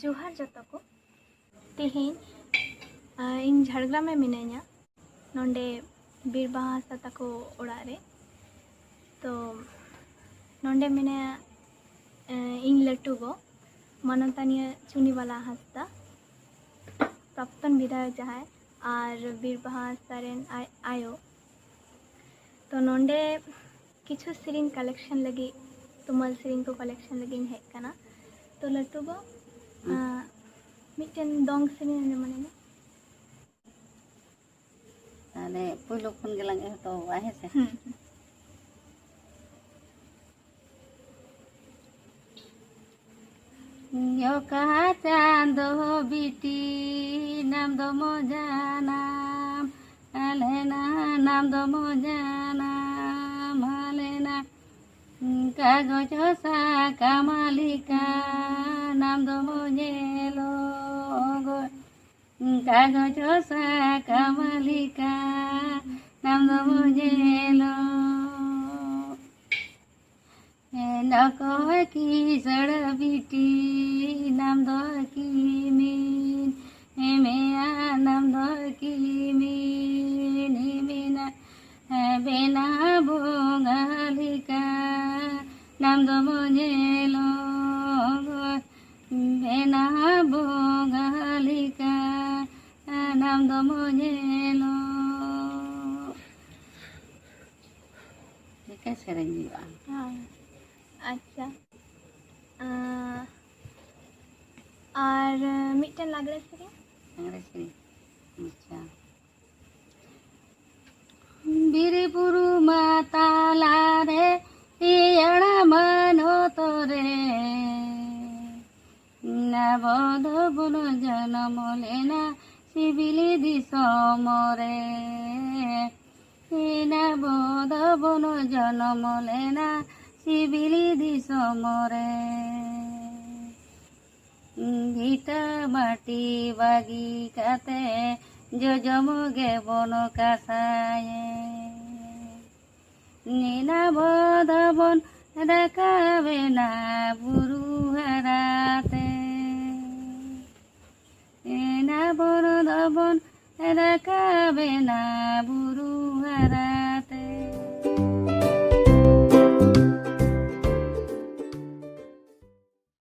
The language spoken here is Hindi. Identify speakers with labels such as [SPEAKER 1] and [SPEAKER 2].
[SPEAKER 1] जोहार जतो को तेहेन इन झाड़ग्राम में मिनाइया नोंडे बीरबाहा हांसदा ताको ओड़ा रे तो नोंडे मिनाया इन लट्टू गो मानवतानिया चुनीवाला हांसदा प्राक्तन विधायक जहाँ और बीरबाहा हांसदा रेन आयो तो नोंडे किछु सेरिंग कलेक्शन लगी तुमल सेरिंग को कलेक्शन लगी हेज कना तो लट्टू गो मिटन दोंग सेरिंग माने ना
[SPEAKER 2] ताले पुलो खन गेलांग तो आहे से यो कहा चांदो बिटी नाम दो मोजाना अलेना नाम दो मोजाना मालेना कागज सा कमालिका नाम दो मोजेलो कागज सा कमालिका नाम दो मोजेलो नको की सड़ बिटी नाम दो की मीन मेया नाम दो की मीन मीना बेना बोगालिका नाम दो मोजेलो बेना बोगालिका नाम दो मोजेलो कैसे रहेंगी
[SPEAKER 1] हाँ अच्छा और मिटन लागले सेरिंग
[SPEAKER 2] अच्छा बीरी पुरु माता लारे इयड़ा मनो तोरे ना बोध बोलो जनम लेना सिबिली दिसो मोरे ना बोध बोलो जनम लेना सिबिली दिसो मोरे गीता माटी बागी काते जो जमुगे बनो कासाये नीना बोध बन रकावे ना बुरु हराते नीना बोध बन रकावे ना बुरु हराते